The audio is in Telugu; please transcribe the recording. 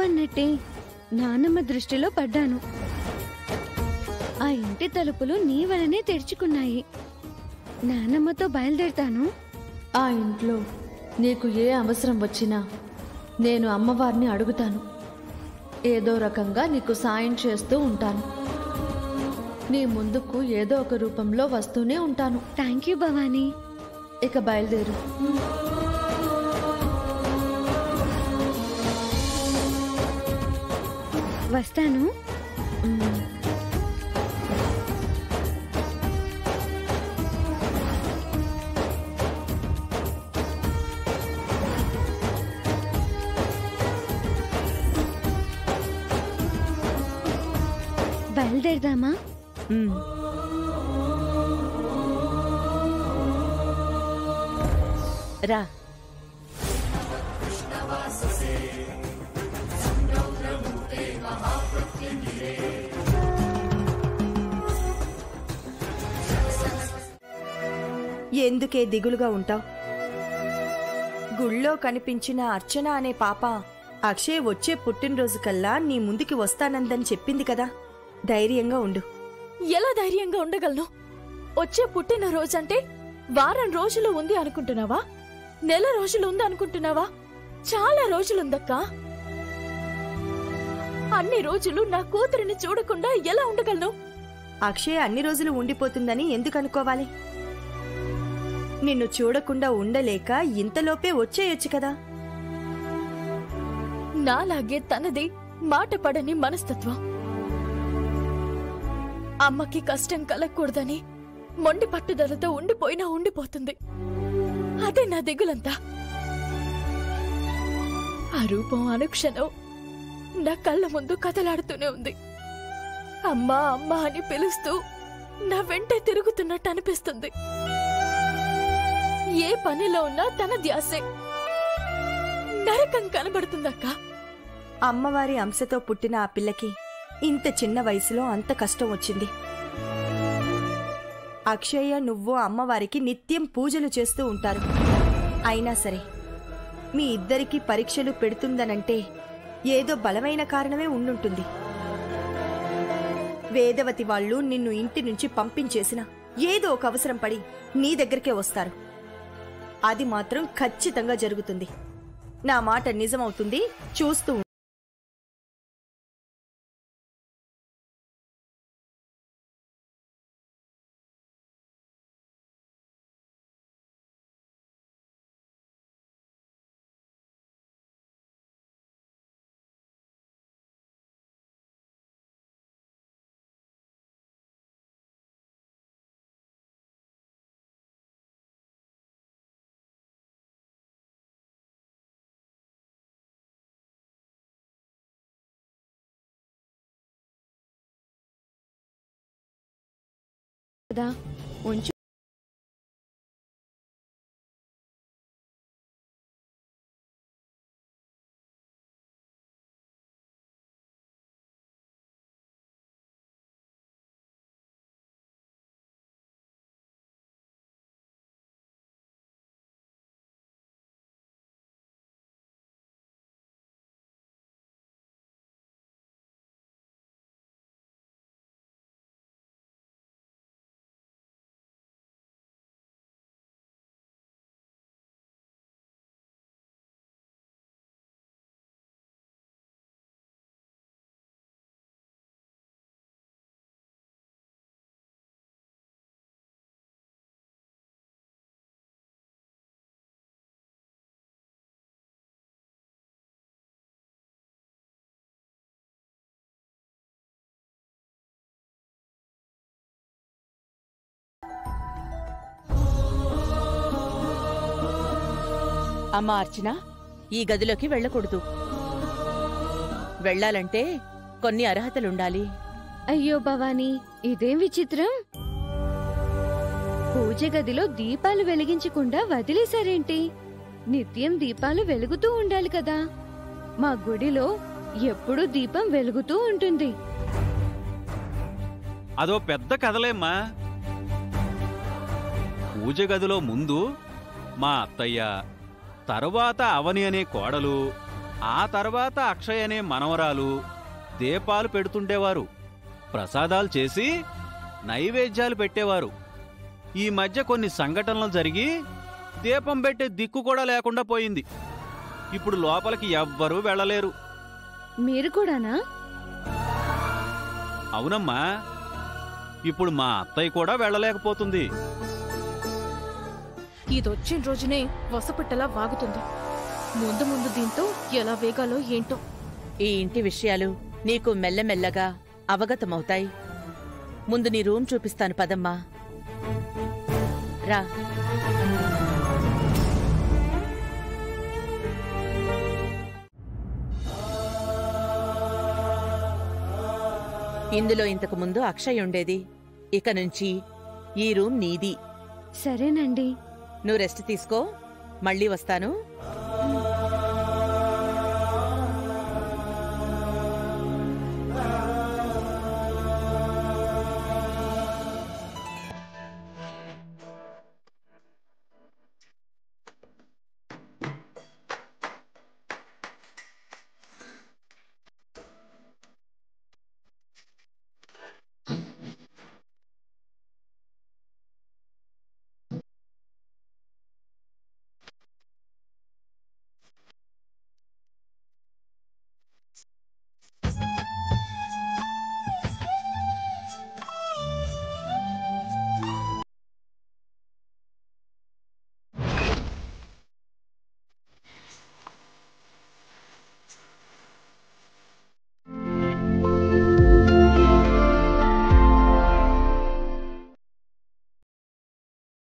అన్నట్టే నానమ్మ దృష్టిలో పడ్డాను. ఆ ఇంటి తలుపులు నీ వలనే తెరుచుకున్నాయి. నానమ్మతో బయలుదేరతాను. ఆ ఇంట్లో నీకు ఏ అవసరం వచ్చినా నేను అమ్మవారిని అడుగుతాను. ఏదో రకంగా నీకు సాయం చేస్తూ ఉంటాను. నీ ముందుకు ఏదో ఒక రూపంలో వస్తూనే ఉంటాను. Thank you Bhavani. ఇక బయలుదేరు. వస్తాను. బయలుదేరదామా? రా. ఎందుకే దిగులుగా ఉంటావు? గుళ్ళో కనిపించిన అర్చన అనే పాప అక్షయ్ వచ్చే పుట్టినరోజు కల్లా నీ ముందుకి వస్తానందని చెప్పింది కదా. ధైర్యంగా ఉండు. ఎలా ధైర్యంగా ఉండగలను? వచ్చే పుట్టినరోజంటే వారం రోజులు ఉంది అనుకుంటున్నావా? నెల రోజులు ఉంది అనుకుంటున్నావా? చాలా రోజులుందక్కా. అన్ని రోజులు నా కూతురిని చూడకుండా ఎలా ఉండగలను? అక్షయ్ అన్ని రోజులు ఉండిపోతుందని ఎందుకు అనుకోవాలి? నిన్ను చూడకుండా ఉండలేక ఇంతలోపే వచ్చేయొచ్చు కదా. నాలాగే తనది మాట పడని మనస్తత్వం. అమ్మకి కష్టం కలగకూడదని మొండి పట్టుదలతో ఉండిపోయినా ఉండిపోతుంది. అదే నా దిగులంతా. ఆ రూపం అనుక్షణం నా కళ్ళ ముందు కదలాడుతూనే ఉంది. అమ్మా అమ్మా అని పిలుస్తూ నా వెంటే తిరుగుతున్నట్టు అనిపిస్తుంది. ఏ పనిలో ఉన్నా తన ధ్యాసే. నరకం కనబడుతుందక్కా. అమ్మవారి అంశతో పుట్టిన ఆ పిల్లకి ఇంత చిన్న వయసులో అంత కష్టం వచ్చింది. అక్షయ్య నువ్వు అమ్మవారికి నిత్యం పూజలు చేస్తూ ఉంటారు. అయినా సరే మీ ఇద్దరికీ పరీక్షలు పెడుతుందనంటే ఏదో బలమైన కారణమే ఉండుంటుంది. వేదవతి వాళ్ళు నిన్ను ఇంటి నుంచి పంపించేసిన ఏదో ఒక అవసరం పడి నీ దగ్గరికే వస్తారు. అది మాత్రం ఖచ్చితంగా జరుగుతుంది. నా మాట నిజమవుతుంది. చూస్తూ ఉంచు. అమ్మా అర్చన, ఈ గదిలోకి వెళ్ళకూడదు. వెళ్లాలంటే కొన్ని అర్హతలుండాలి. అయ్యో భవానీ, ఇదేం విచిత్రం. పూజ గదిలో దీపాలు వెలిగించకుండా వదిలేశారేంటి? నిత్యం దీపాలు వెలుగుతూ ఉండాలి కదా. మా గుడిలో ఎప్పుడూ దీపం వెలుగుతూ ఉంటుంది. అదో పెద్ద కథలేమ్మా. పూజ గదిలో ముందు మా అత్తయ్య, తరువాత అవని అనే కోడలు, ఆ తర్వాత అక్షయ్ అనే మనవరాలు దీపాలు పెడుతుండేవారు, ప్రసాదాలు చేసి నైవేద్యాలు పెట్టేవారు. ఈ మధ్య కొన్ని సంఘటనలు జరిగి దీపం పెట్టే దిక్కు కూడా లేకుండా పోయింది. ఇప్పుడు లోపలికి ఎవ్వరూ వెళ్ళలేరు. మీరు కూడానా? అవునమ్మా, ఇప్పుడు మా అత్తయ్య కూడా వెళ్ళలేకపోతుంది. ఇదొచ్చిన రోజునే వసపిట్టలా వాగుతుంది. ముందు ముందు దీంతో ఎలా వేగాలో ఏంటో. ఈ ఇంటి విషయాలు నీకు మెల్లమెల్లగా అవగతమవుతాయి. ముందు నీ రూమ్ చూపిస్తాను పదమ్మా. రా. ఇందులో ఇంతకు ముందు అక్షయ్ ఉండేది. ఇక నుంచి ఈ రూమ్ నీది. సరేనండి. నువ్వు రెస్ట్ తీసుకో, మళ్ళీ వస్తాను.